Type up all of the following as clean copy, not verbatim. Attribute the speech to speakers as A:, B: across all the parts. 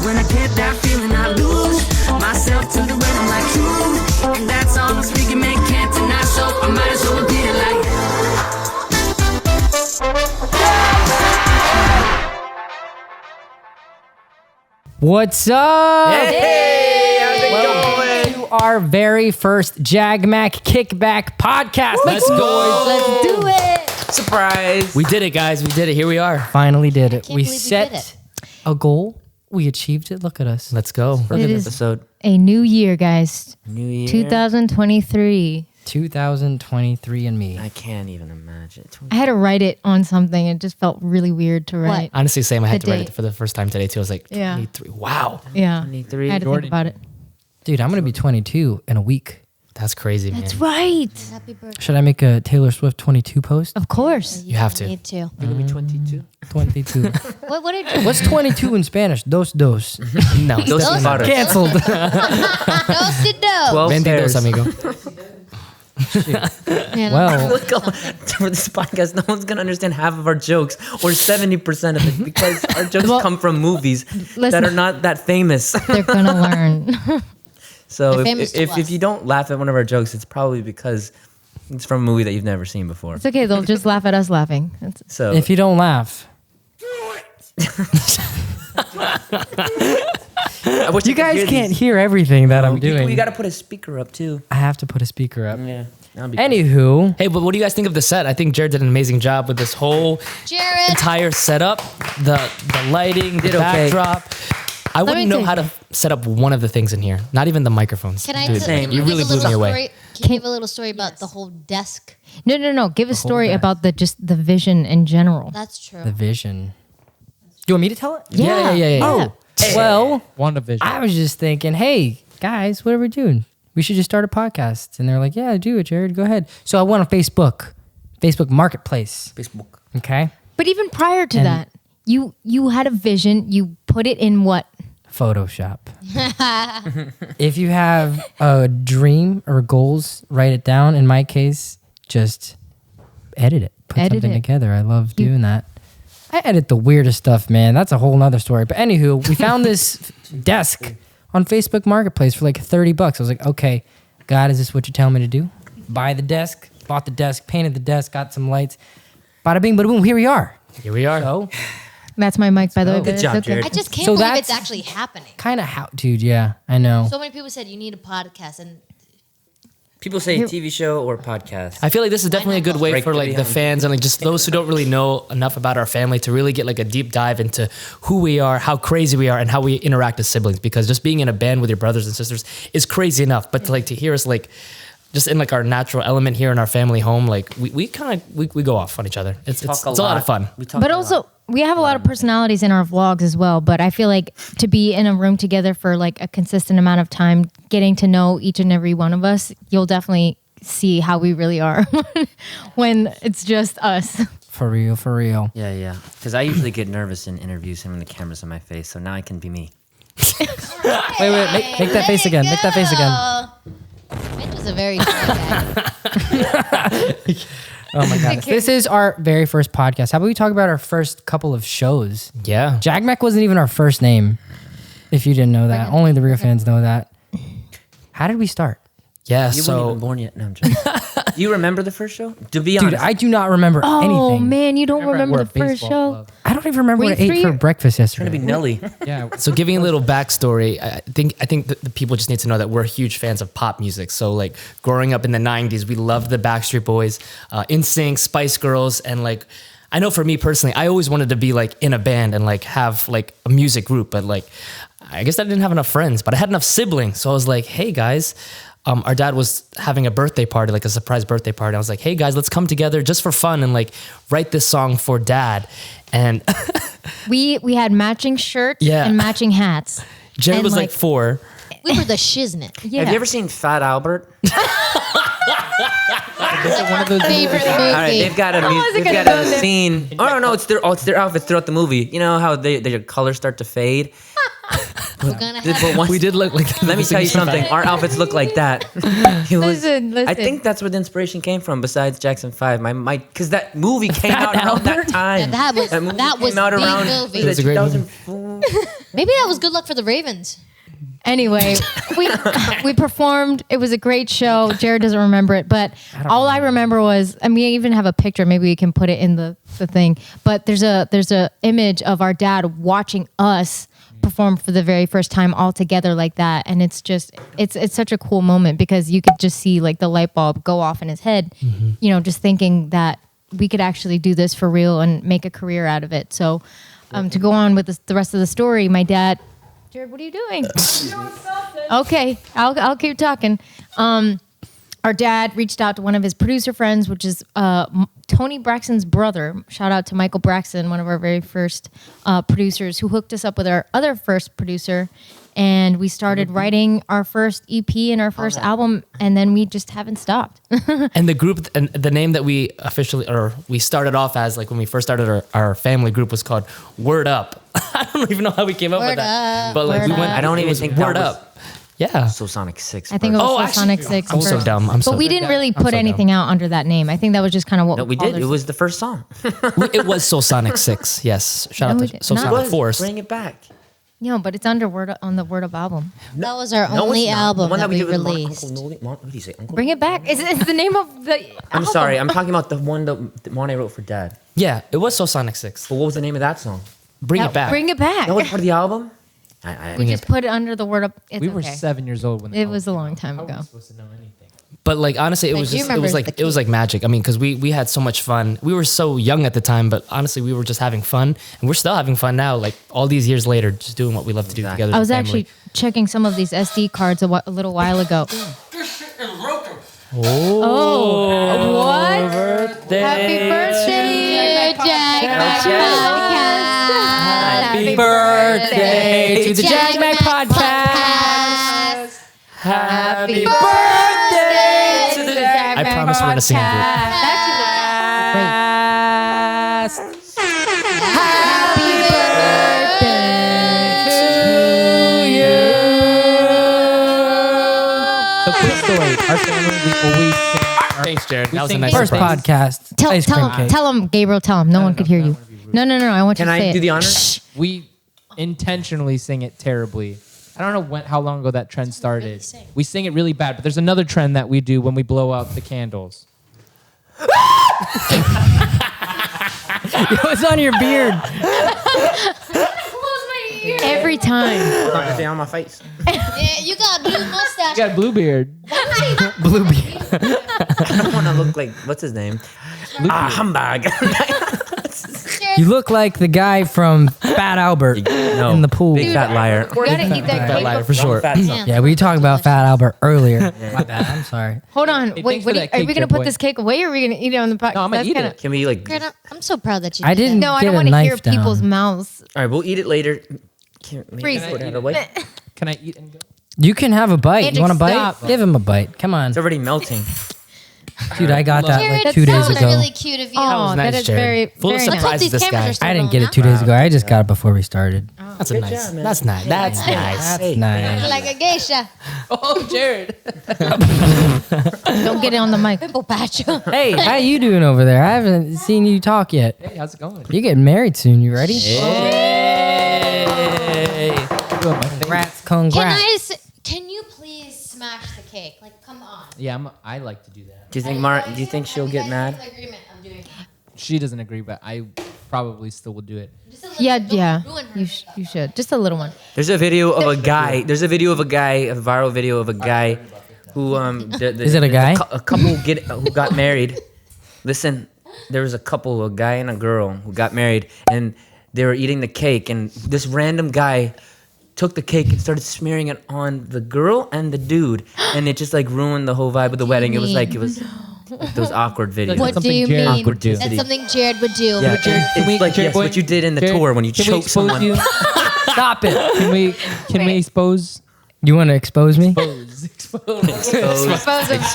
A: When I get that feeling, I lose myself to the rhythm like you. And that's all I'm speaking, man, can't deny. So I might as well repeat it like.
B: What's up?
C: Hey, how's it
B: Welcome to our very first JAGMAC Kickback podcast.
C: Let's go.
D: Let's do it.
C: Surprise.
E: We did it, guys. We did it. Here we are.
B: Finally did it.
D: can't
B: We
D: believe we
B: set
D: did it.
B: a goal. We achieved it. Look at us.
E: Let's go.
D: It is
C: Episode.
D: a new year, guys.
C: New Year.
D: 2023.
B: 2023 and me.
C: I can't even imagine.
D: I had to write it on something. It just felt really weird to write.
E: Honestly, same. I had
D: The
E: to write
D: date.
E: it for the first time today, too. I was like,
D: Yeah.
E: 23. Wow.
D: Yeah.
C: 23.
D: I had to think about it.
B: Dude, I'm going to be 22 in a week.
E: That's crazy,
D: That's
E: man.
D: right.
F: Happy birthday.
B: Should I make a Taylor Swift 22 post?
D: Of course.
E: You have to.
F: Need to.
C: You're going to be 22?
B: 22.
F: What did
B: What's 22 in Spanish? Dos.
E: No.
C: Dos
F: Dos.
C: pares.
B: Canceled.
F: Dos to do.
C: 12
E: Benditos,
C: pairs.
E: amigo.
F: Man,
B: Well,
C: Look, for this podcast, no one's going to understand half of our jokes or 70% of it because our jokes
D: Well,
C: come from movies that
D: listen.
C: are not that famous.
D: They're going to learn.
C: So
F: They're famous to
C: if
F: us.
C: you don't laugh at one of our jokes, it's probably because it's from a movie that you've never seen before.
D: It's okay. They'll just laugh at us laughing.
C: So
B: if you don't laugh,
C: I wish
B: you guys can't hear everything that I'm doing.
C: We got to put a speaker up too.
B: I have to put a speaker up.
C: Yeah. that'd be
B: Anywho,
E: Hey, but what do you guys think of the set? I think Jared did an amazing job with this whole
F: Jared.
E: entire setup, the lighting, the
C: Did okay.
E: backdrop. I wouldn't know
D: tell
E: how to set up one of the things in here. Not even the microphones.
F: Can I
E: Dude,
C: Same.
E: you
F: give
E: really
F: a
E: blew
F: little
E: me away.
F: story? Can you give a little story about the whole desk?
D: No. Give a story about just the vision in general.
F: That's true.
B: the vision. Do you want me to tell it?
E: Yeah.
B: Oh, well,
G: WandaVision.
B: I was just thinking, hey, guys, what are we doing? We should just start a podcast. And they're like, yeah, do it, Jared. Go ahead. So I went on Facebook Marketplace.
C: Facebook.
B: Okay.
D: But even prior to
B: And-
D: that, you had a vision. You put it in what?
B: Photoshop. If you have a dream or goals, write it down. In my case, just edit it. Put
D: Edit
B: something
D: it.
B: together. I love doing that. I edit the weirdest stuff, man. That's a whole nother story. But anywho, we found this desk on Facebook Marketplace for like $30. I was like, okay, God, is this what you're telling me to do? Buy the desk, bought the desk, painted the desk, got some lights. Bada bing, bada boom, here we are.
E: Here we are.
B: So,
D: That's my mic, by the way.
C: Good
D: but it's
C: job,
D: okay.
C: Jared.
F: I just can't
B: So
F: believe
B: that's-
F: it's actually happening.
B: kind of how, dude, yeah, I know.
F: So many people said you need a podcast, and
C: People say TV show or podcast.
E: I feel like this is definitely a good way
C: Break
E: for
C: the
E: like the
C: behind.
E: fans and like just those who don't really know enough about our family to really get like a deep dive into who we are, how crazy we are, and how we interact as siblings. Because just being in a band with your brothers and sisters is crazy enough, but to hear us like just in like our natural element here in our family home, like we go off on each other. It's
C: Talk
E: a lot of fun.
C: We talk
D: But
C: a
D: also,
C: lot.
D: we have a lot of personalities in our vlogs as well. But I feel like to be in a room together for like a consistent amount of time, getting to know each and every one of us, you'll definitely see how we really are when it's just us.
B: For real, for real.
C: Yeah. Because I usually get nervous in interviews and when the camera's on my face, so now I can be me.
B: Wait, make that face again. Make that face again.
F: Mitch is a very shy guy.
B: Oh my God. This is our very first podcast. How about we talk about our first couple of shows?
E: Yeah.
B: JAGMAC wasn't even our first name, if you didn't know that. Only the real fans know that. How did we start?
E: Yeah.
C: You weren't
E: So
C: even born yet. No, I'm joking. Do you remember the first show? To be
B: Dude,
C: honest,
B: I do not remember
D: Oh
B: anything.
D: man, you don't remember
G: We're
D: the
G: a
D: first
G: baseball
D: show?
G: club.
B: I don't even remember
D: Were
B: what I
D: you
B: ate for
D: 3
B: breakfast
C: trying
B: yesterday.
C: to be Nelly.
G: Yeah.
E: So giving a little backstory, I think that the people just need to know that we're huge fans of pop music. So like growing up in the 90s, we loved the Backstreet Boys, NSYNC, Spice Girls, and like I know for me personally, I always wanted to be like in a band and like have like a music group, but like I guess I didn't have enough friends, but I had enough siblings. So I was like, hey guys, our dad was having a birthday party, like a surprise birthday party. I was like, hey guys, let's come together just for fun and like write this song for dad. And
D: We had matching shirts
E: Yeah.
D: and matching hats.
E: Jared
D: And,
E: was like
D: like-
E: 4.
F: We were the shiznit.
D: Yeah.
C: Have you ever seen Fat Albert?
G: One of those
F: Favorite movie.
C: All right, they've got a
D: wasn't
C: they've
D: gonna
C: got a
D: go there.
C: scene. Oh no, it's their outfits throughout the movie. You know how their colors start to fade.
F: We're gonna
C: But
F: have.
C: once-
E: We did look like.
C: Let me tell you something. Our outfits look like that. It was,
D: Listen.
C: I think that's where the inspiration came from. Besides Jackson 5, because that movie came out around that time.
F: That was
C: movie
F: that was
C: came out
F: the
C: around
F: movie.
E: It was a great movie.
C: 2004.
F: Maybe that was Good Luck for the Ravens.
D: Anyway, we performed. It was a great show. Jared doesn't remember it, but all I remember was, and we even have a picture. Maybe we can put it in the thing. But there's a image of our dad watching us perform for the very first time all together like that, and it's such a cool moment because you could just see like the light bulb go off in his head. You know, just thinking that we could actually do this for real and make a career out of it. So, to go on with the rest of the story, my dad. Jared, what are you doing? Okay, I'll keep talking. Our dad reached out to one of his producer friends, which is Tony Braxton's brother. Shout out to Michael Braxton, one of our very first producers, who hooked us up with our other first producer. And we started writing our first EP and our first album, and then we just haven't stopped.
E: And the group and the name that we we started off as, like when we first started our family group, was called Word Up. I don't even know how we came up with
F: Word
E: that.
F: Up,
E: But like
F: Word
E: we went.
F: Up.
C: I don't
E: it
C: even
E: was
C: think that
E: Word
C: was-
E: Up. Yeah.
C: So Sonic 6.
D: I think it was
E: Oh,
D: for
E: actually,
D: Sonic 6
E: I'm so
D: first.
E: dumb.
D: But we didn't really put
E: so
D: anything out under that name. I think that was just kind of what
C: No, we
D: called
C: did. It was the first song.
E: It was Soul Sonic 6. Yes. Shout
D: No,
E: out
D: we
E: to
D: did
E: Soul
D: not.
E: Sonic
C: Was.
E: 4.
C: Bring it back.
D: No, but it's under on the Word Up album.
F: That was our
C: No,
F: only
C: it's not. The
F: album
C: one
F: that we
C: did with
F: released.
C: Uncle Noli- what did you say? Uncle?
D: Bring it back. It's the name of the.
C: I'm
D: album.
C: sorry. I'm talking about the one I wrote for Dad.
E: Yeah, it was Soul Sonic 6.
C: But what was the name of that song?
E: Bring it back.
D: Bring it back.
C: That was part of the album.
D: We just put it under the Word Up. It's
G: We were
D: okay.
G: 7 years old when
D: It was a long time ago.
G: supposed to know anything.
E: But like honestly, it
F: Like,
E: was
F: do you
E: just it was
F: remember
E: like
F: the
E: it was like magic. I mean, because we had so much fun. We were so young at the time, but honestly, we were just having fun, and we're still having fun now. Like all these years later, just doing what we love to do together.
D: I
E: as
D: was
E: a family.
D: actually checking some of these SD cards a little while ago. Oh, what? Happy birthday, JAGMAC
B: Happy birthday to the JAGMAC podcast.
E: Happy
D: birthday to the JAGMAC
E: I promise we're gonna sing a group.
D: Happy birthday to you.
G: So quick story. Our family, we always sing.
E: Thanks, Jared. That was a
G: sing
E: nice
G: the
B: First
E: surprise.
B: podcast. Ice cream cake.
D: Tell him, Gabriel, tell him. No one could hear you. No, I want you
C: Can
D: to say
C: I
D: it.
C: do the honor?
G: We intentionally sing it terribly. I don't know how long ago that trend started.
F: sing.
G: We sing it really bad, but there's another trend that we do when we blow out the candles.
B: What's on your beard?
D: Every time.
C: Not on my face.
F: Yeah, you got a blue mustache.
G: You got a blue beard.
B: Blue beard.
C: I don't want to look like, what's his name? Humbug.
B: You look like the guy from Fat Albert
C: No,
B: in the pool.
C: Big fat liar.
D: You gotta eat that
E: That
D: cake.
E: liar for sure.
C: Fat son.
B: Yeah, we talked about Fat Albert earlier. My bad. I'm sorry.
D: Hold on.
G: Hey,
D: Wait,
G: thanks for that
D: are
G: cake,
D: we gonna
G: Jet
D: put
G: Boy.
D: this cake away or are we gonna eat it on the podcast?
G: No, I'm gonna eat it.
C: Can we like?
F: Jared, I'm so proud that you
B: I
F: did
B: didn't
F: that.
D: No, I
B: get
D: don't
B: a
D: want to hear
B: knife down.
D: people's mouths.
C: All right, we'll eat it later. Can we
D: Freeze
C: put
D: it.
C: it away?
G: Can I eat and go?
B: You can have a bite.
D: Andrew,
B: You want a bite?
D: stop.
B: Give him a bite. Come on.
C: It's already melting.
B: Dude, I got that
F: Jared,
B: like 2 days
F: that was
B: ago.
F: really cute of you.
D: Oh,
E: was
D: that
E: nice,
D: is
E: Jared.
D: very,
E: Full of
D: very
F: Let's
D: nice.
F: hope
E: surprise.
F: these
E: this
F: cameras
E: guy.
F: are still
B: I didn't
F: going
B: get it
F: up.
B: 2 days ago. I just got it before we started.
E: That's a
C: Good
E: nice.
C: job, man.
E: That's nice. That's nice.
B: That's
C: Hey.
B: nice.
F: Like a geisha.
G: Oh, Jared.
D: Don't get it on the mic.
F: Pimple patch.
B: Hey, how you doing over there? I haven't seen you talk yet.
G: Hey, how's it going?
B: You're getting married soon. You ready?
E: Hey.
G: Good, my face.
B: Congrats, congrats.
F: Can you please smash the cake? Like, come on.
G: Yeah, I like to do that.
C: Do you think Do you think she'll get mad?
F: Agreement of doing that.
G: She doesn't agree, but I probably still will do it.
F: Just a little-
D: Yeah,
F: don't
D: yeah.
F: ruin her.
D: You should. Just a little one.
C: There's a video of a guy. There's a video of a guy, a viral video of a guy who
B: Is it a guy?
C: A couple who got married. Listen, there was a couple, a guy and a girl who got married, and they were eating the cake, and this random guy took the cake and started smearing it on the girl and the dude, and it just like ruined the whole vibe of the wedding. It was like those awkward videos.
F: What
G: Something
F: do you
G: Jared
F: mean?
G: would do.
F: That's something Jared would do.
C: Yeah,
G: Jared, can we-
C: it's like
G: Jared,
C: yes,
G: boy-
C: what you did in the
G: Jared,
C: tour when you
G: can we
C: choke
G: expose
C: someone.
G: you?
B: Stop it.
G: Can we expose
B: You want to expose me?
C: Exposed.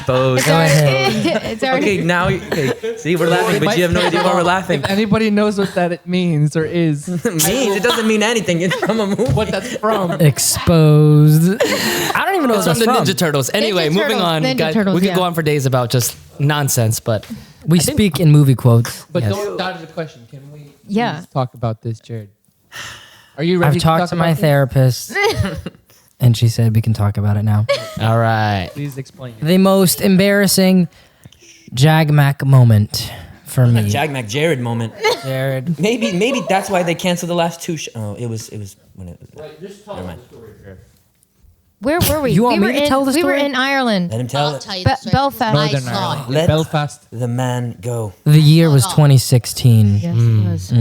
B: Go ahead.
D: It's already.
C: Okay, now, see, we're laughing, but you have no idea why we're laughing.
G: If anybody knows what that it means or is,
C: It doesn't mean anything. It's from a movie.
G: what that's from.
B: Exposed. I don't even know
E: It's
B: what
E: from
B: that's
E: the
B: from.
E: Ninja Turtles. Anyway, moving
D: Turtles,
E: on,
D: Ninja
E: guys.
D: Turtles,
E: We could
D: yeah.
E: go on for days about just nonsense, but
B: We speak in movie quotes.
G: But
B: Yes.
G: don't dodge the question. Can we
D: Yeah.
G: please talk about this, Jared? Are you ready
B: I've talked
G: talk
B: to my
G: about this?
B: therapist, and she said we can talk about it now.
E: all right.
G: Please explain.
B: The most embarrassing JAGMAC moment for me.
C: JAGMAC Jared moment.
B: Jared.
C: Maybe that's why they canceled the last two. Oh, it was when it. Never mind.
D: Where were we?
B: You want
D: we
B: me
D: were
B: to
D: in,
B: tell the
D: We were
B: story?
D: in Ireland.
C: Let him tell
F: I'll
C: it.
F: tell you the story.
D: Belfast.
G: Northern
F: I saw
G: Ireland.
F: it.
C: Let-
G: Belfast.
C: The man go.
B: The year was
F: Oh.
B: 2016.
D: Yes, it was.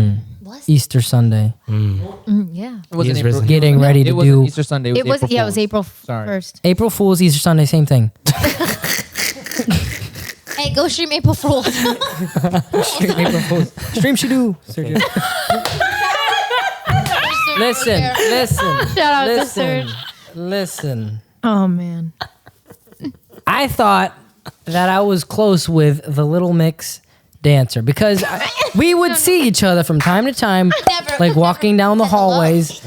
F: What?
B: Easter Sunday.
D: Yeah.
G: It wasn't
E: is
G: April.
E: risen.
B: Getting ready
G: It
B: to
G: wasn't
B: do
G: Easter Sunday.
D: It was.
G: April
D: Yeah, it was
G: Fool's.
D: April
G: Sorry.
D: 1st.
B: April Fool's, Easter Sunday, same thing.
F: Hey, go stream April Fool's.
B: April Fool's. Stream should do. Listen.
D: Shout out to
B: Listen.
D: Serge.
B: Listen.
D: Oh man.
B: I thought that I was close with the Little Mix dancer because we would see each other from time to time,
F: Never.
B: like walking down the hallways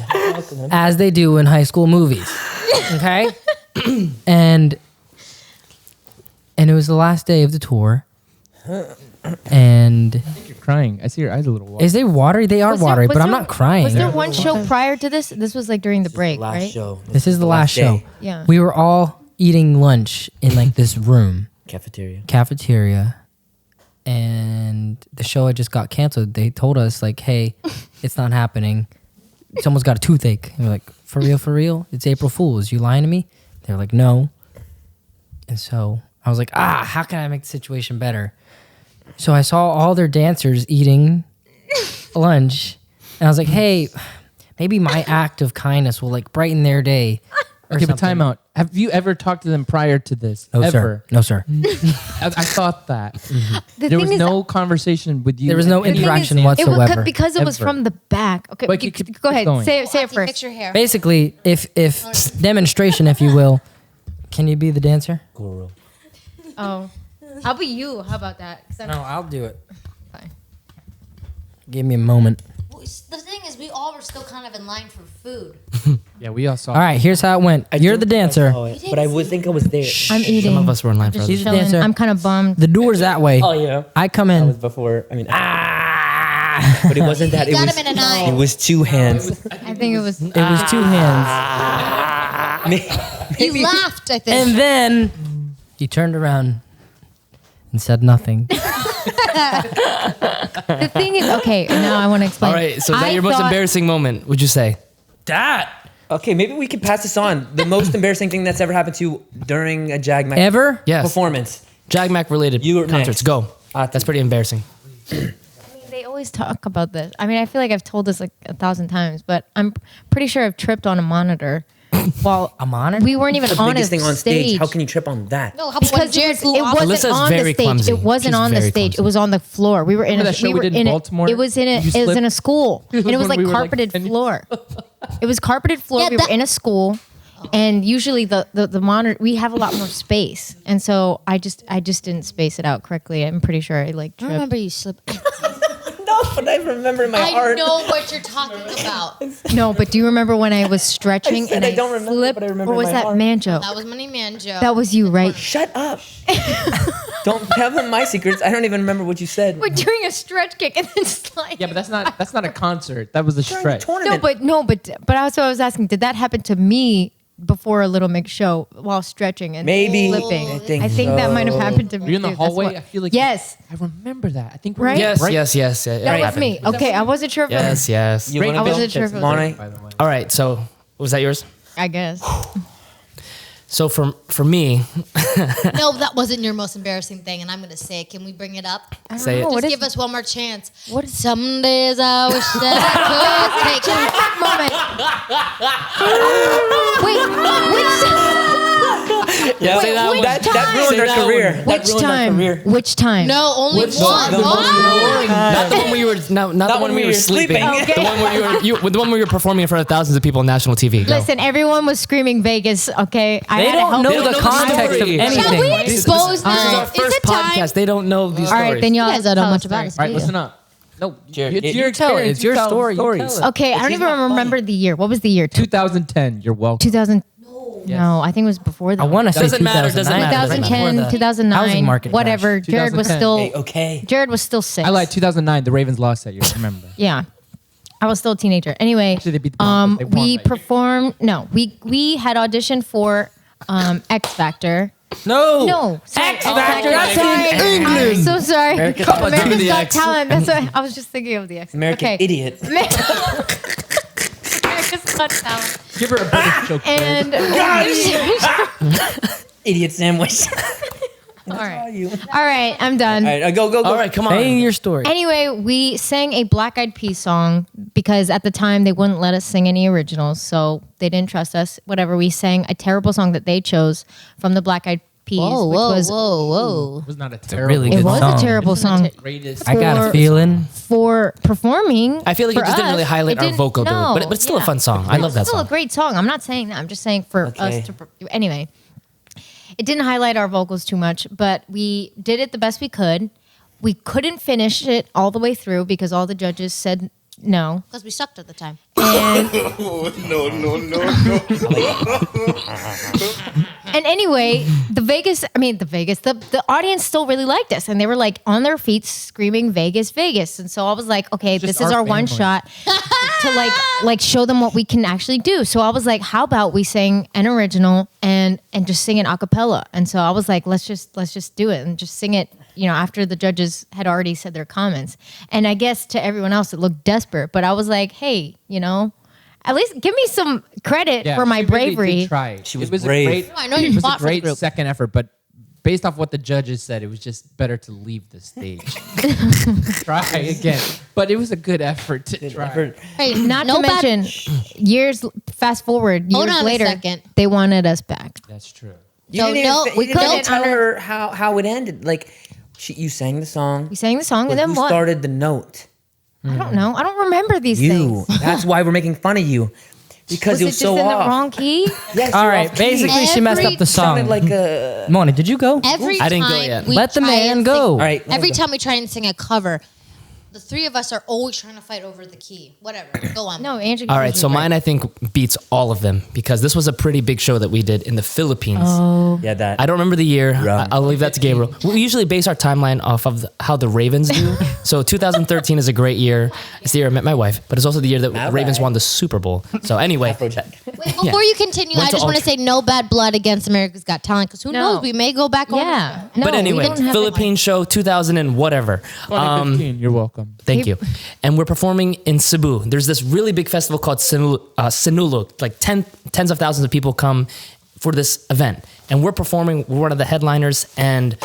B: as they do in high school movies. Okay? and it was the last day of the tour. And
G: You're crying. I see your eyes a little watery.
B: is they watery? They are
D: Was there-
B: watery,
D: was
B: but I'm
D: there-
B: not crying.
D: Was there one show prior to this? This was like during the break,
C: Last
D: right?
C: show.
B: This is the last show.
C: day.
D: Yeah.
B: We were all eating lunch in like this room.
C: Cafeteria.
B: And the show had just got canceled. They told us like, hey, it's not happening. Someone's got a toothache. And we're like, for real? It's April Fool's. You lying to me? They're like, no. And so I was like, how can I make the situation better? So I saw all their dancers eating lunch. And I was like, hey, maybe my act of kindness will like brighten their day. or
G: Okay, but
B: something.
G: time out. Have you ever talked to them prior to this?
B: No,
G: ever?
B: sir. No, sir.
G: I thought that.
D: The
G: There was
D: thing is,
G: no conversation with you.
B: There was no
D: the thing is,
B: interaction
D: it was
B: whatsoever.
D: because it was
G: Ever.
D: from the back. Okay,
G: But
D: you,
G: you keep-
D: go ahead.
G: keep going.
D: Say it
F: Watty,
D: first.
F: Fix your hair.
B: Basically, if demonstration, if you will, can you be the dancer?
C: Guru.
D: Oh, how about you? How about that? 'Cause I'm-
B: No, I'll do it.
D: Fine.
B: Give me a moment.
F: The thing is, we all were still kind of in line for food.
G: Yeah, we all saw.
B: All right, here's how it went. You're the dancer.
C: But I would think I was there.
D: I'm eating.
E: Some of us were in line for
D: Just
E: others.
B: She's the
D: chilling.
B: dancer.
D: I'm kind of bummed.
B: The door's that way.
C: Oh yeah.
B: I come
C: That was
B: in.
C: before. I mean, but it wasn't that.
F: You
C: It
F: got
C: was.
F: him in a night.
C: It was two hands.
D: I think it was.
B: It was two hands.
F: You laughed, I think.
B: And then he turned around and said nothing.
D: The thing is, okay. Now I want to explain.
E: All right, so is that
D: I
E: your most
D: thought-
E: embarrassing moment, would you say?
B: That
C: Okay, maybe we could pass this on. The most embarrassing thing that's ever happened to you during a JAGMAC
B: ever?
E: Yes.
C: performance.
E: JAGMAC related
C: You were
E: concerts.
C: next.
E: Go.
C: Ati.
E: That's pretty embarrassing.
D: They always talk about this. I mean, I feel like I've told this like 1,000 times, but I'm pretty sure I've tripped on a monitor while
B: A monitor?
D: we weren't even
C: The
D: on a
C: biggest thing on
D: stage.
C: stage. How can you trip on that?
F: no, how about when
D: Because
F: Jared
D: it
F: flew off?
D: wasn't
E: Alyssa's
D: on the
E: very
D: stage.
E: clumsy.
D: It wasn't
E: She's
D: on the
E: very
D: stage.
E: clumsy.
D: It was on the floor. We were in
G: Remember
D: a
G: that show
D: we
G: we
D: were
G: did in
D: in
G: Baltimore?
D: It was in a
G: Did you
D: it was
G: slip?
D: in a school.
G: It was
D: And it was
G: when
D: like
G: we were, like,
D: carpeted
G: 10 years-
D: floor. It was carpeted floor.
F: Yeah,
D: we were
F: that-
D: in a school. And usually the monitor we have a lot more space. And so I just didn't space it out correctly. I'm pretty sure I like
F: I
D: tripped.
F: remember you slipped.
C: No, but I remember in my
F: I
C: heart.
F: know what you're talking about.
D: No, but do you remember when I was stretching
C: said
D: and
C: I don't remember,
D: slipped?
C: but I remember
D: or was
C: my
D: that
C: heart.
D: Manjo?
F: That was Money Man Joe.
D: That was you, right?
C: Shut up. Don't tell them my secrets. I don't even remember what you said.
D: We're doing a stretch kick and then slide.
G: Yeah, but that's not a concert. That was a
C: During the
G: stretch.
C: tournament.
D: No, but also I was asking, did that happen to me before a Little Mix show while stretching and
C: Maybe.
D: flipping?
C: I think
D: that might have
C: so.
D: happened to me.
G: Were you in the
D: too. That's
G: hallway?
D: what-
G: I feel like
D: yes,
G: I remember that. I think we
D: Right?
G: were
E: Yes,
G: right-
E: yes.
D: that
E: it
D: was
E: happened.
D: me. Okay, I wasn't sure if it was,
E: Yes.
C: You wanna
D: I
C: go?
D: wasn't sure if it was
C: Monty?
G: By the way.
E: All right, so was that yours?
D: I guess.
E: So for me,
F: No, that wasn't your most embarrassing thing, and I'm gonna say it. Can we bring it up?
D: I don't
E: Say it.
D: know.
F: Just
D: What is
F: give us one more chance.
D: what is
F: Some days I wish that I could take
D: moment? Wait,
C: Yeah,
E: Say that one.
C: that ruined
E: Say
C: her
E: that
C: career.
E: one.
C: That
D: which
C: ruined her
D: time?
C: career.
D: Which time?
F: No, only one.
E: not Not the one where you were not the one where you were sleeping.
C: sleeping.
E: The one where the one where you were performing in front of thousands of people on national TV. Go.
D: Listen, everyone was screaming Vegas. Okay, I
B: They
D: had to
B: don't
D: help
B: know
D: you.
B: the context of
E: story.
B: anything.
F: Shall we
E: This
F: expose
E: is our
F: this? Is
E: first
F: it time?
E: podcast. They don't know these
D: All
E: stories.
D: right, then y'all
F: You guys don't know
D: tell
F: much
D: a
F: about
D: story.
F: it.
G: All right, listen up. No,
C: Jared,
G: it's
C: it-
G: your
B: you tell it.
G: experience.
B: It's your
G: You tell
B: story. You
G: stories.
B: tell it.
D: Okay, I don't
C: She's
D: even
C: not
D: remember the year. What was the year?
G: 2010. You're welcome.
D: 2000.
G: Yes.
D: No, I think it was before that.
B: I want to say
E: Doesn't matter, doesn't
B: 2009,
E: matter.
B: but
D: 2010,
B: before the
D: 2009,
B: housing market
D: whatever.
B: crash.
D: Jared was
G: 2010.
D: still.
C: Hey, okay.
D: Jared was still 6.
G: I lied. 2009. The Ravens lost that year. Remember?
D: Yeah, I was still a teenager. Anyway,
G: Actually, they beat the Broncos. They won
D: we
G: that year.
D: performed. No, we had auditioned for X Factor.
B: No.
D: No, sorry,
B: X Factor, that's
D: Sorry,
B: in English.
D: I'm so sorry.
C: American
D: America's
E: the
D: Got
E: X.
D: Talent. That's what I was just thinking of the X.
C: American
D: okay.
C: idiot.
D: America's Got Talent.
G: Give her a British joke.
D: And
C: Idiot sandwich.
D: all right, I'm done.
C: All right, go.
E: All right, come on.
B: Say your story.
D: Anyway, we sang a Black Eyed Peas song because at the time they wouldn't let us sing any originals, so they didn't trust us. Whatever, we sang a terrible song that they chose from the Black Eyed Peas,
F: Whoa,
D: which
F: whoa,
D: was
F: whoa.
G: It was not a
B: a
G: terrible.
B: really
D: it
B: good
D: was
B: song.
D: a terrible song
G: Greatest.
B: I got a
D: for-
B: feeling.
D: for performing.
E: I feel like it
D: for
E: just didn't
D: us,
E: really highlight
D: it
E: our
D: didn't-
E: vocal
D: no,
E: ability, but it's still a
D: yeah.
E: fun song. I love that
D: It's still
E: song.
D: a great song. I'm not saying that. I'm just saying for
C: Okay.
D: us to. Anyway, it didn't highlight our vocals too much, but we did it the best we could. We couldn't finish it all the way through because all the judges said no.
F: Because we sucked at the time.
D: And and anyway, the audience still really liked us, and they were like on their feet screaming "Vegas, Vegas!" And so I was like, okay,
G: Just
D: this is
G: our
D: our one
G: family.
D: shot to like show them what we can actually do. So I was like, how about we sing an original and just sing it a cappella? And so I was like, let's just do it and just sing it. After the judges had already said their comments, and I guess to everyone else it looked desperate, but I was like, hey, at least give me some credit for my
G: she really did
D: try.
G: try.
C: She was
G: It was
C: brave.
G: A great,
F: I know you
G: it was
F: fought
G: a
F: for the
G: great
F: group.
G: second effort, but based off what the judges said, it was just better to leave the stage. Try again, but it was a good effort to try.
F: Hey,
D: Not
F: no
D: to
F: bad-
D: mention, fast forward
F: Hold
D: years
F: on a
D: later,
F: second.
D: they wanted us back.
G: That's true.
C: You
F: So
C: didn't
F: no,
C: even,
F: we
C: you didn't
F: couldn't
C: tell her how it ended. Like, you sang the song.
D: We sang the song,
C: But
D: and then
C: who
D: what?
C: started the note?
D: I don't know. I don't remember these
C: You.
D: things.
C: That's why we're making fun of you. Because
D: Was
C: it
D: it
C: was
D: just
C: so
D: in
C: off.
D: the wrong key?
C: Yes,
B: All
C: you're
B: right,
C: off key.
B: basically she messed
F: Every-
B: up the
C: Sounded
B: song.
C: like a.
B: Moni, did you go?
F: Every
E: I didn't go
F: time
E: yet.
F: we
B: Let the
F: try
B: man
F: and
B: go.
F: sing-
C: All right.
F: Every time we try and sing a cover, the three of us are always trying to fight over the key. Whatever. Go on.
D: No, Andrew.
E: All right, so mine I think beats all of them because this was a pretty big show that we did in the Philippines.
C: Yeah, that.
E: I don't remember the year.
C: Rum.
E: I'll leave that to Gabriel. We usually base our timeline off of how the Ravens do. So 2013 is a great year. It's the year I met my wife, but it's also the year that
C: My
E: Ravens
C: wife.
E: won the Super Bowl. So anyway,
C: Project.
F: Wait, before you continue,
E: Went
F: I
E: to
F: just want to
E: Ultra.
F: say no bad blood against America's Got Talent because who
D: No.
F: knows? We may go back on.
D: Yeah. No,
E: but
D: we
E: anyway,
D: don't have
E: Philippine show 2000 and whatever.
G: 2015, you're welcome.
E: Thank you. And we're performing in Cebu. There's this really big festival called Sinulog. Like tens of thousands of people come for this event. And we're performing, we're one of the headliners. And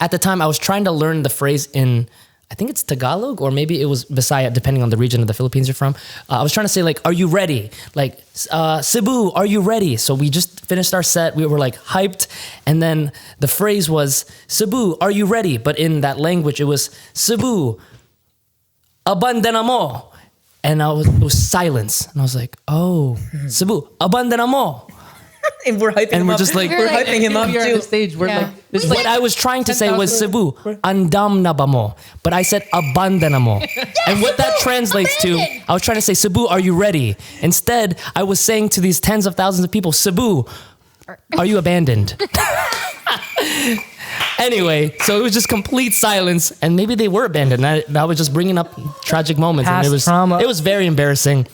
E: at the time, I was trying to learn the phrase in, I think it's Tagalog, or maybe it was Visaya, depending on the region of the Philippines you're from. I was trying to say, like, are you ready? Like, Cebu, are you ready? So we just finished our set. We were, like, hyped. And then the phrase was, Cebu, are you ready? But in that language, it was, Cebu, abandona mo. And it was silence. And I was like, oh, Cebu, abandona mo.
C: And we're hyping
E: And
C: him
E: we're
C: up.
E: just like-
C: we're hyping him up
G: Here on
C: too.
G: the stage, we're
D: Yeah.
G: like, this
E: What I was trying to say was Cebu, andam na ba mo? But I said abandona mo. And what that translates to, I was trying to say, Cebu, are you ready? Instead, I was saying to these tens of thousands of people, Cebu, are you abandoned? Anyway, so it was just complete silence, and maybe they were abandoned. I was just bringing up tragic moments, and
B: Past
E: it was
B: trauma.
E: It was very embarrassing.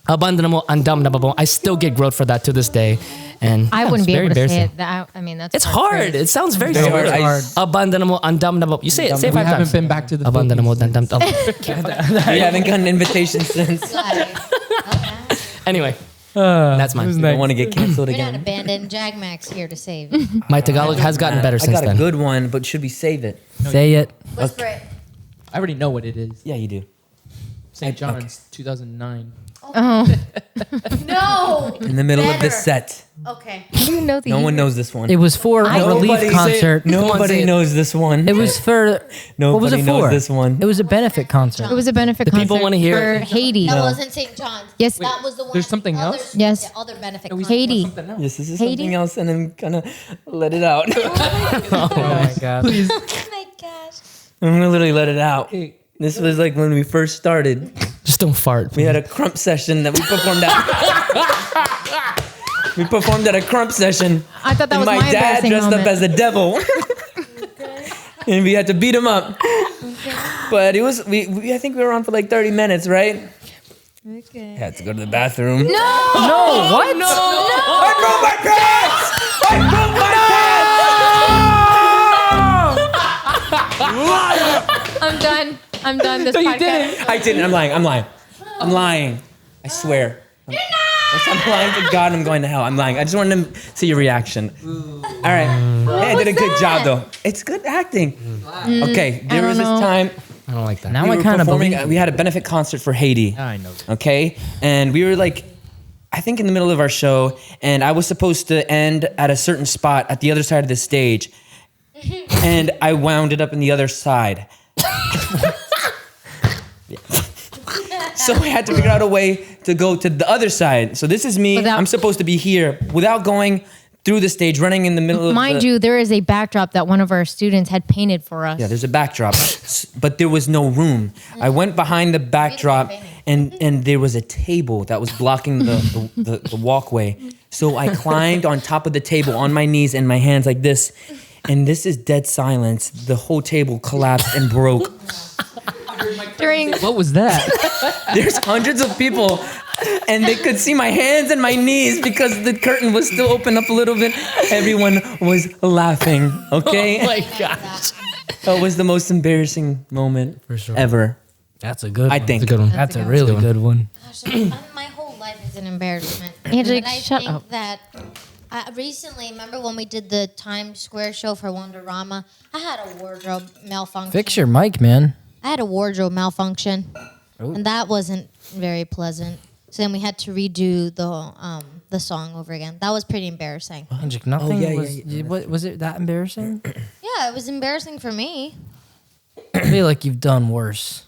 E: Abandona mo, andam na ba mo? I still get growth for that to this day, and
D: I
E: yeah,
D: wouldn't
E: it's
D: be
E: very
D: able to say
E: embarrassing.
D: it. I mean, that's
E: It's hard. It sounds very
C: Very
E: hard.
C: hard.
E: Abandona mo, andam na ba mo? You say it. Say it
G: we
E: 5
G: haven't
E: times.
G: been back to the
E: Abandona mo,
G: Philippines
E: dandam. Oh.
C: We haven't gotten an invitation since.
E: Anyway, that's mine.
C: I don't want to get canceled
F: We're not
C: again.
F: abandoned. JAGMAC's here to save.
E: My Tagalog has gotten better
C: I
E: since
C: got a
E: then.
C: good one, but should we save it?
B: Say it.
F: Whisper it.
G: I already know what it is.
C: Yeah, you do.
G: St. John's, 2009.
F: No.
C: In the middle of this set.
F: Okay.
D: How do you know the
C: No one
D: year?
C: knows this one.
B: It was for a relief concert.
C: Nobody knows this one.
B: It was for. What was
C: Nobody
B: it
C: knows
B: for?
C: this one.
B: It was a benefit concert.
D: It was a benefit concert
E: people wanna hear
D: for
E: it.
D: Haiti.
F: That wasn't St. John's.
D: Yes.
F: That was the one.
G: There's
F: at the
G: something
F: other-
G: else?
D: Yes.
F: The other benefit.
D: Haiti.
C: Yes, this is
D: Haiti?
C: something else, and I'm gonna let it out.
B: Oh my god! Please.
F: Oh my gosh.
C: I'm gonna literally let it out. This was like when we first started.
E: Just don't fart.
C: We had a crump session that we performed at. We performed at a crump session.
D: I thought that
C: And
D: was my
C: dad
D: embarrassing
C: dressed
D: moment.
C: up as the devil. And we had to beat him up. But it was we I think we were on for like 30 minutes, right?
F: Okay.
C: Had to go to the bathroom.
B: No, what?
C: I broke my pants! I broke my
D: I'm done. I'm done. This podcast.
C: pants! I didn't. I'm lying. I'm lying. I swear. I'm lying to God. I'm going to hell. I'm lying. I just wanted to see your reaction. All right. Hey, I did a good job though. It's good acting. Okay. There was this
D: know.
C: time.
E: I don't like that.
B: Now
C: we
B: I
C: were
B: kind of
C: performing-
B: believe.
C: We had a benefit concert for Haiti.
G: I know.
C: Okay, and we were like, I think in the middle of our show, and I was supposed to end at a certain spot at the other side of the stage, and I wound it up in the other side. So I had to figure out a way to go to the other side. So this is me.
D: Without-
C: I'm supposed to be here without going through the stage, running in the middle of
D: Mind
C: the,
D: you, there is a backdrop that one of our students had painted for us.
C: Yeah, there's a backdrop, but there was no room. I went behind the backdrop, and there was a table that was blocking the walkway. So I climbed on top of the table on my knees and my hands like this, and this is dead silence. The whole table collapsed and broke.
D: During
G: What was that?
C: There's hundreds of people, and they could see my hands and my knees because the curtain was still open up a little bit. Everyone was laughing, okay?
E: Oh my gosh.
C: That was the most embarrassing moment ever.
B: That's a good.
C: I
B: one.
C: think.
E: That's a good one.
B: That's a really good one.
F: Gosh, my whole life is an embarrassment.
D: Angelique,
F: And I
D: shut
F: think
D: up.
F: that recently, remember when we did the Times Square show for Wonderama? I had a wardrobe malfunction.
B: Fix your mic, man.
F: I had a wardrobe malfunction, and that wasn't very pleasant. So then we had to redo the song over again. That was pretty embarrassing.
B: Angelique, nothing
C: yeah,
B: was.
C: yeah.
B: What was it that embarrassing?
F: Yeah, it was embarrassing for me.
B: I feel like you've done worse.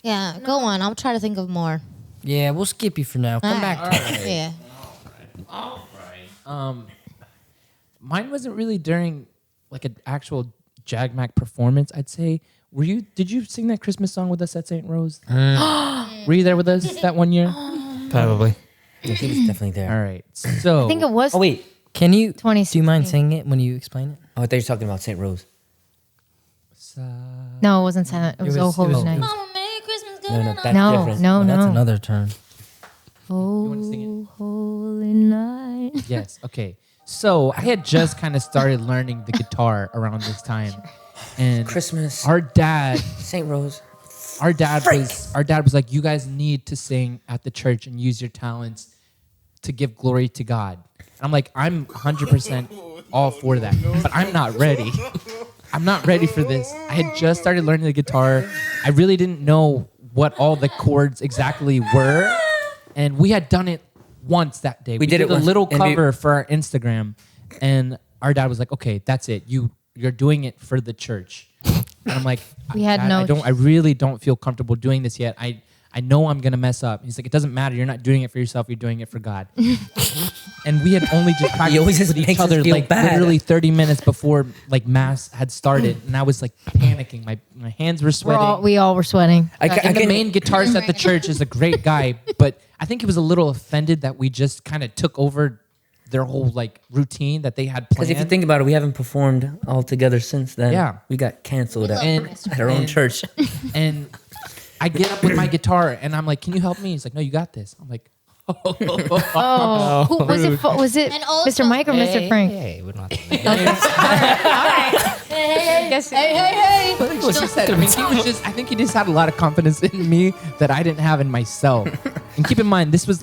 F: Yeah, go on. I'll try to think of more.
B: Yeah, we'll skip you for now. Come
F: All
B: back.
F: right. Yeah.
G: Mine wasn't really during like an actual JAGMAC performance, I'd say. Did you sing that Christmas song with us at St. Rose? Were you there with us that one year?
E: Probably.
C: I think it's definitely there.
G: All right. So
D: I think it was
C: Oh wait.
B: Can you?
D: 2016.
B: Do you mind singing it when you explain it?
C: Oh, I thought you were talking about St. Rose.
D: No, it wasn't Santa. It was Oh Holy Night.
F: Mama, Merry Christmas, good
C: No,
F: night.
C: that's
D: No,
C: different.
D: no,
B: That's
D: no.
B: another turn.
G: wanna sing it?
D: Oh Holy Night.
G: Yes. Okay. So I had just kind of started learning the guitar around this time, and
C: Christmas.
G: our dad
C: St. Rose.
G: was like, you guys need to sing at the church and use your talents to give glory to God. And I'm like, I'm 100% all for that, but I'm not ready. I'm not ready for this. I had just started learning the guitar. I really didn't know what all the chords exactly were, and we had done it once that day. We
C: did it
G: a
C: once,
G: little
C: and we-
G: cover for our Instagram, and our dad was like, "Okay, that's it. You're doing it for the church." And I'm like,
D: We had
G: "Dad,
D: no-
G: I really don't feel comfortable doing this yet. I know I'm gonna mess up." He's like, "It doesn't matter. You're not doing it for yourself. You're doing it for God." And we had only just practiced
C: always just
G: with each
C: makes us
G: other
C: feel
G: like
C: bad.
G: literally 30 minutes before like mass had started, and I was like panicking. My hands were sweating.
D: We all were sweating.
G: And the main guitarist at the church is a great guy, but I think he was a little offended that we just kind of took over their whole like routine that they had
C: Because
G: planned.
C: if you think about it, we haven't performed all together since then.
G: Yeah.
C: We got canceled at,
G: And-
C: at our own
G: and-
C: church.
G: And I get up with my guitar and I'm like, "Can you help me?" He's like, "No, you got this." I'm like,
D: Oh, who, was it? Was it
F: And also-
D: Mr. Mike or Mr. Frank?
E: Hey, we don't have to.
D: Guess
F: Hey.
G: I mean, I think he just had a lot of confidence in me that I didn't have in myself. And keep in mind, this is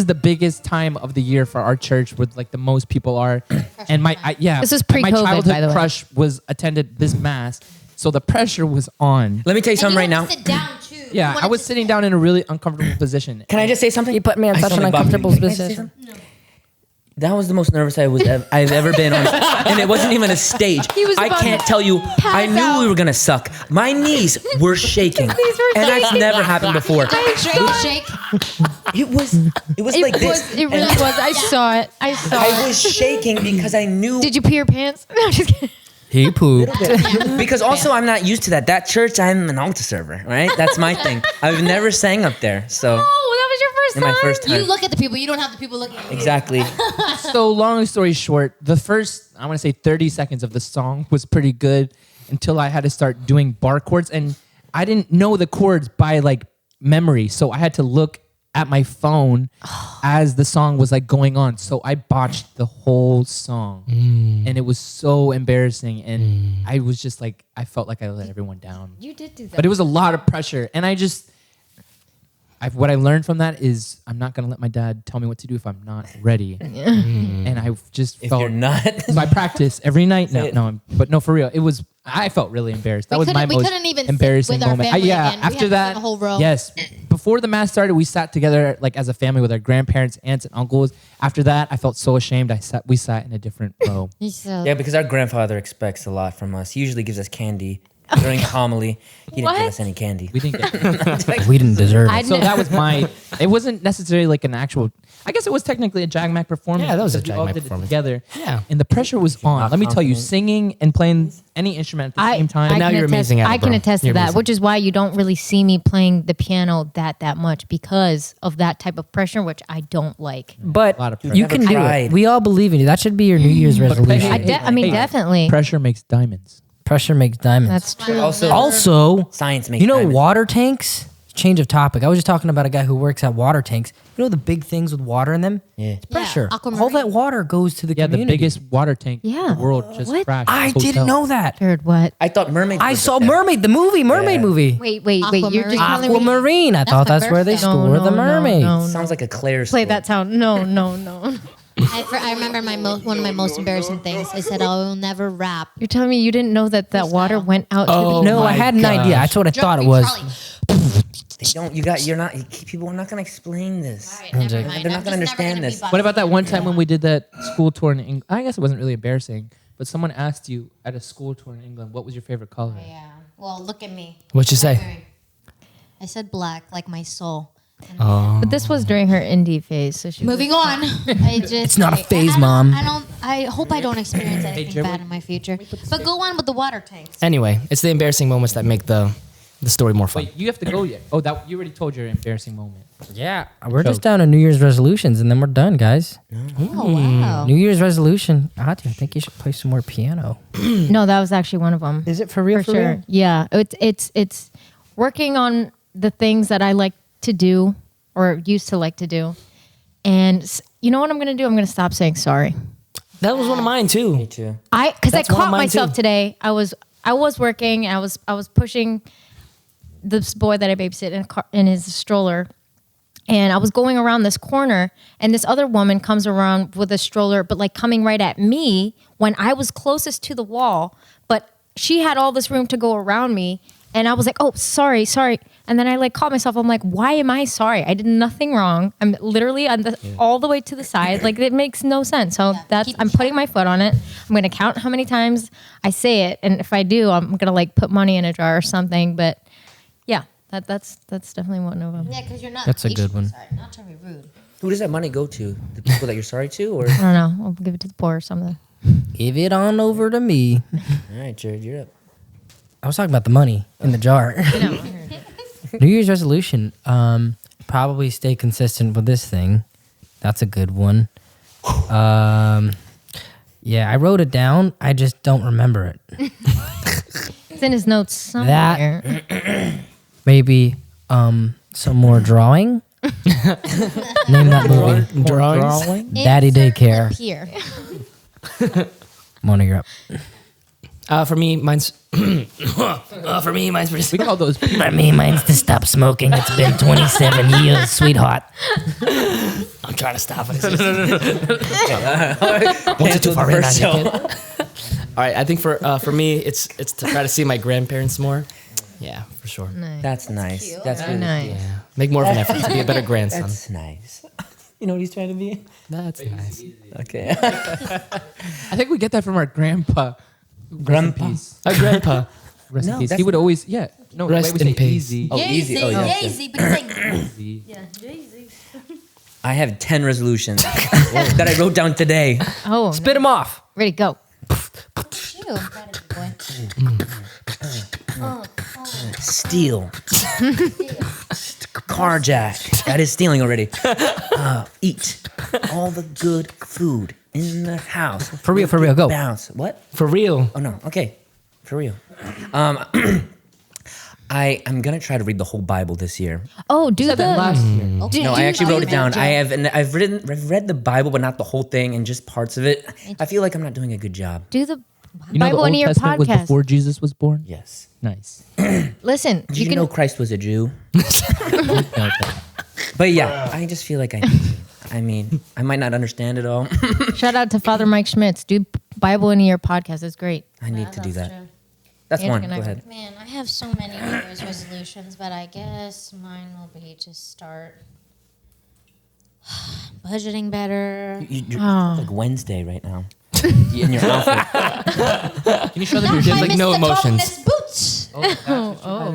G: the biggest time of the year for our church, where like the most people are. And
D: This was
G: my
D: pre-COVID,
G: childhood
D: by the way.
G: crush was attended this mass, so the pressure was on.
C: Let me tell you
F: And
C: something
F: you
C: right
F: had
C: now.
F: to sit down too.
G: Yeah, I was sitting down in a really uncomfortable position.
C: Can I just say something?
B: You put me in
C: I
B: such an
C: stomach bothered me.
B: uncomfortable
C: Can I say
B: position.
C: something? That was the most nervous I've ever been on, and it wasn't even a stage.
D: He was
C: I
D: about
C: can't
D: to
C: tell you. I
D: pass
C: knew
D: out.
C: we were gonna suck. My knees were shaking,
D: knees were
C: and that's
D: shaking.
C: never happened before.
F: Shake.
C: It was like this.
D: It really
C: And
D: was. I saw it. I saw
C: I
D: it.
C: was shaking because I knew.
D: Did you pee your pants? No, I'm just kidding.
B: He pooped.
C: Because also I'm not used to that. That church, I'm an altar server, right? That's my thing. I've never sang up there, so
D: Oh, that was your first
C: in
D: time.
C: my first time.
F: You look at the people. You don't have the people looking at you.
C: Exactly.
G: So long story short, the first, I want to say 30 seconds of the song was pretty good until I had to start doing bar chords. And I didn't know the chords by like memory. So I had to look at my phone as the song was like going on. So I botched the whole song. And it was so embarrassing. And I was just like, I felt like I let everyone down.
D: You did do that.
G: But it was a lot of pressure. And what I learned from that is I'm not going to let my dad tell me what to do if I'm not ready. And I just
C: If
G: felt
C: you're not,
G: so I practice every night.
C: Say it.
G: But no, for real. I felt really embarrassed. That was my
F: we
G: most
F: couldn't even sit
G: embarrassing
F: with our
G: moment.
F: family
G: Yeah,
F: again. We had
G: after
F: to sit
G: that,
F: in a whole row.
G: yes. Before the mass started, we sat together like as a family with our grandparents, aunts, and uncles. After that, I felt so ashamed. We sat in a different row.
C: yeah, because our grandfather expects a lot from us. He usually gives us candy during homily. He didn't give
D: What?
C: us any candy.
G: We didn't get
B: We didn't deserve
D: I
B: it.
G: So that was my. It wasn't necessarily like an actual. I guess it was technically a JAGMAC performance.
E: Yeah, that was a
G: because we all
E: JAGMAC
G: did it
E: performance.
G: together.
E: Yeah.
G: And the pressure was on. Let me tell you,
C: confident.
G: singing and playing any instrument at the same time.
E: now
D: can
E: you're
D: attest-
E: amazing at it,
D: I can
E: bro.
D: attest to
E: You're
D: that,
E: amazing.
D: which is why you don't really see me playing the piano that much because of that type of pressure, which I don't like.
B: But
G: A lot of
B: you
G: pressure.
B: can
C: Never
B: do
C: tried.
B: it. We all believe in you. That should be your New Year's resolution.
D: I mean, definitely.
G: Pressure makes diamonds.
B: Pressure makes diamonds.
D: That's true.
B: Also,
C: Science makes
B: you know,
C: diamonds.
B: water tanks. Change of topic. I was just talking about a guy who works at water tanks. You know the big things with water in them?
C: Yeah.
B: Pressure.
F: aquamarine.
B: All that water goes to the
G: Yeah,
B: community.
G: the biggest water tank
D: Yeah.
G: in the world just
D: What?
G: crashed.
B: I
G: Hotel.
B: didn't know that.
D: Heard what?
C: I thought mermaids.
B: I
C: lived
B: saw
C: up there.
B: Mermaid, the movie, Mermaid
C: Yeah.
B: movie.
D: Wait. You're just
F: Aquamarine.
D: telling me.
B: Aquamarine. I thought
F: my
B: that's where they
F: birthday.
B: store the mermaids.
D: no.
C: Sounds like a Claire
D: Play
C: story.
D: that sound. No.
F: I remember one of my most embarrassing things. I said I will never rap.
D: You're telling me you didn't know that water went out
E: Oh,
D: to the
B: No, I
E: my
B: had an
E: gosh.
B: idea. That's what I thought it
F: Drunk
B: was.
F: Charlie.
C: They don't. You're not. People are not gonna explain this.
F: All right, never mind.
C: They're not
F: I'm
C: gonna
F: just never
C: understand
F: gonna
C: this.
F: be bothered.
G: What about that one time when we did that school tour in England? I guess it wasn't really embarrassing, but someone asked you at a school tour in England, what was your favorite color?
F: Yeah. Well, look at me.
E: What'd you say?
F: I said black, like my soul.
D: But this was during her indie phase, so she
F: Moving on. I just,
B: It's not a phase,
F: I don't-
B: Mom.
F: I hope I don't experience anything
G: Jeremy,
F: bad in my future. But go on with the water tanks.
E: Anyway, it's the embarrassing moments that make the story more fun.
G: Wait, you have to go yet? Oh, that you already told your embarrassing moment.
B: Yeah, we're just down to New Year's resolutions, and then we're done, guys.
F: Oh wow.
B: New Year's resolution. Ati, I think you should play some more piano.
D: No, that was actually one of them.
B: Is it for real?
D: For sure. Yeah, it's working on the things that I like to do or used to like to do. And you know what I'm going to do? I'm going to stop saying sorry.
E: That was one of mine too.
C: Me too.
D: Because I
E: That's one of
D: caught
E: mine,
D: myself
E: too.
D: today. I was working and I was pushing this boy that I babysit in his stroller. And I was going around this corner and this other woman comes around with a stroller, but like coming right at me when I was closest to the wall. But she had all this room to go around me. And I was like, oh, sorry. And then I like caught myself. I'm like, why am I sorry? I did nothing wrong. I'm literally all the way to the side. Like it makes no sense. So I'm putting my foot on it. I'm going to count how many times I say it. And if I do, I'm going to like put money in a jar or something. But yeah, that's definitely one of them.
F: Yeah, because you're not.
B: That's a
F: you
B: good
F: should be
B: one.
F: Sorry, not to be rude.
C: Who does that money go to? The people that you're sorry to, or?
D: I don't know. I'll give it to the poor or something.
B: Give it on over to me.
C: All right, Jared, you're up.
B: I was talking about the money in the jar. New Year's resolution. Probably stay consistent with this thing. That's a good one. Yeah, I wrote it down. I just don't remember it.
D: It's in his notes somewhere.
B: Maybe some more drawing. Name that movie.
G: Drawing?
B: Daddy
F: Insert
B: Daycare.
F: clip Here.
B: Mona, you're up.
E: For me, mine's pretty
G: We call those.
B: For me, mine's to stop smoking. It's been 27 years, sweetheart.
E: I'm trying to stop it.
C: Once
E: it too far in,
C: show.
E: All right, I think for me, it's to try to see my grandparents more. Yeah, for sure.
D: Nice.
C: That's nice.
F: cute.
C: That's really
D: Nice.
C: cute.
E: Yeah. Make more of an effort to be a better grandson.
C: That's nice. You know what he's trying to be?
E: That's nice.
C: Okay.
G: I think we get that from our grandpa.
C: Grandpa.
G: Rest
E: Our grandpa.
G: in
C: No,
G: peace.
C: that's
G: He would
C: not-
G: always, yeah. No,
E: Rest
G: the way we
E: in
G: say
E: peace.
G: easy.
C: Oh, easy. Oh, yes, yes.
F: Easy, but he's saying
G: Easy.
C: I have 10 resolutions that I wrote down today.
D: Oh,
B: Spit them off.
D: ready, go.
F: you. That is boy.
C: Steal. Carjack. That is stealing already. Eat all the good food in the house.
B: For real, go.
C: Bounce. What?
E: For real.
C: Oh no. Okay. For real. I'm gonna try to read the whole Bible this year.
D: Oh, do
G: That last
D: the.
G: year.
F: Okay.
C: No, I actually wrote it down.
F: Imagine.
C: I have, and I've read the Bible, but not the whole thing, and just parts of it. I feel like I'm not doing a good job.
D: Do the
G: You know, the
D: Bible
G: Old
D: in your
G: Testament was
D: podcast.
G: before Jesus was born?
C: Yes.
G: Nice.
D: Listen,
C: Did
D: you
C: you
D: can.
C: know Christ was a Jew? But yeah, I just feel like I mean, I might not understand it all.
D: Shout out to Father Mike Schmitz. Do Bible in your podcast. It's great.
C: I need to do that.
F: True.
C: That's
D: Yeah,
C: one.
D: can
C: Go
D: I-
C: ahead.
F: Man, I have so many New Year's resolutions, but I guess mine will be to start budgeting better.
C: You're
D: Oh.
C: like Wednesday right now. In your outfit.
G: Can you show them
F: Not
G: your
F: my
E: like
G: gym?
E: no
F: Mr.
E: emotions.
F: Thomas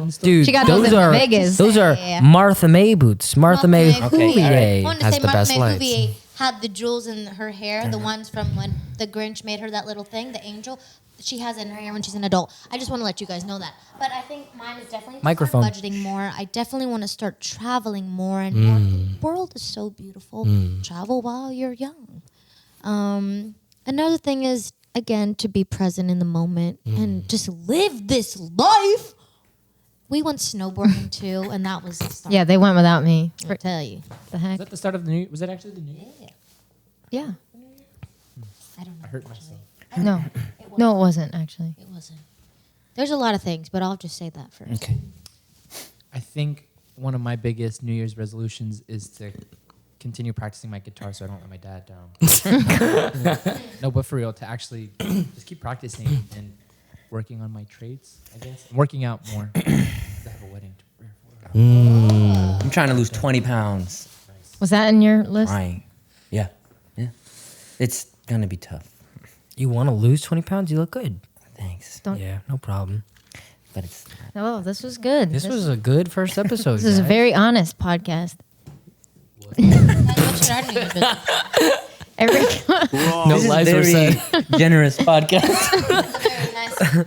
F: boots.
B: Dude,
D: She got those in
B: are
D: Vegas.
B: those are
F: Yeah.
B: Martha May boots. Martha May
C: Okay, all right.
B: Houllier.
F: I wanted to
E: Has
F: say
E: the best
F: Martha
E: lights.
F: May had the jewels in her hair, the ones from when the Grinch made her that little thing, the angel. She has it in her hair when she's an adult. I just want to let you guys know that. But I think mine is definitely to
B: Microphone.
F: start budgeting more. I definitely want to start traveling more and more. The world is so beautiful. Travel while you're young. Another thing is, again, to be present in the moment and just live this life. We went snowboarding too, and that was the start.
D: Yeah, they went without me.
F: I tell you.
D: The heck?
G: Was that the start of the new? Was that actually the new?
D: Yeah.
F: I don't know.
G: I hurt myself.
D: No. No, it wasn't actually.
F: It wasn't. There's a lot of things, but I'll just say that first.
C: Okay.
G: I think one of my biggest New Year's resolutions is to continue practicing my guitar so I don't let my dad down. No, but for real, to actually just keep practicing and working on my traits, I guess. And working out more. I have a wedding to prepare for.
C: I'm trying to lose 20 pounds.
D: Was that in your list?
C: Trying. Yeah. Yeah. It's gonna be tough.
B: You want to lose 20 pounds? You look good.
C: Thanks.
D: Don't-
B: Yeah, no problem.
C: But it's
D: Oh, this was good.
B: This was a good first episode.
D: This is a
B: guys.
D: very honest podcast.
F: What should our New Year's resolution?
D: Every
E: No
C: this is
E: lies were
C: very
E: said.
C: generous podcast.
F: Very nice.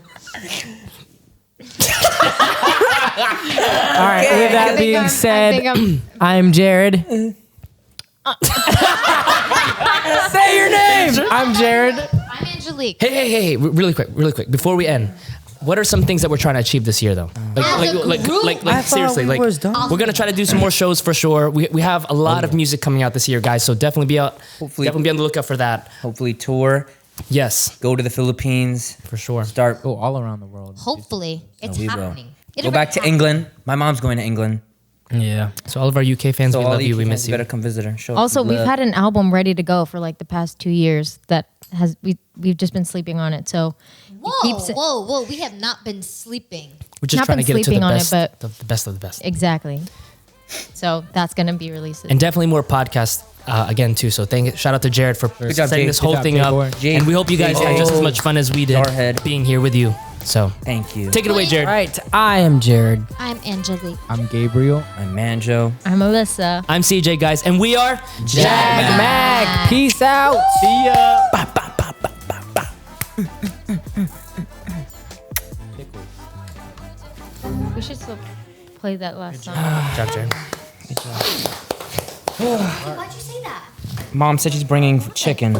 B: All right. With that being said, I'm Jared. Say your name. I'm Jared.
F: I'm Angelique.
E: Hey, really quick. Before we end, what are some things that we're trying to achieve this year, though?
F: As a group?
B: I thought
E: seriously,
B: we
E: like
B: was done.
E: we're gonna try to do some more shows for sure. We have a lot of music coming out this year, guys. So definitely be out.
C: Hopefully-
E: Definitely be on the lookout for that.
C: Hopefully tour.
E: Yes,
C: Go to the Philippines.
E: for sure.
C: Start.
G: Go all around the world.
F: Hopefully, it's
C: we will.
F: happening.
C: Go back to England. My mom's going to England.
B: Yeah.
E: So all of our UK fans,
C: So
E: we
C: all
E: love you. We
C: fans
E: miss you.
C: better come visit her. Show
D: Also,
C: some
D: we've
C: love.
D: had an album ready to go for like the past 2 years that has we've just been sleeping on it. So
F: Whoa! We have not been sleeping.
E: We're just
D: not
E: trying to
D: been
E: get it to the
D: sleeping on it,
E: best,
D: but-
E: the best of the best.
D: exactly. So that's gonna be released.
E: And definitely more podcasts again too. So shout out to Jared for
C: Good job,
E: setting
C: Jay.
E: this
C: Good
E: whole
G: job,
E: thing
G: J-Boy.
E: up.
C: Jay.
E: And we hope you guys had just as much fun as we did
C: Jarhead.
E: being here with you. So
C: Thank you.
E: take it away, Jared.
B: All right. I am Jared.
F: I'm Angelique.
G: I'm Gabriel.
C: I'm Manjo.
D: I'm Alyssa.
E: I'm CJ, guys, and we are
B: JAGMAC. Peace out.
E: See ya.
D: We should still play that last song.
E: Good job, Jared.
F: Why'd you say that?
C: Mom said she's bringing chicken.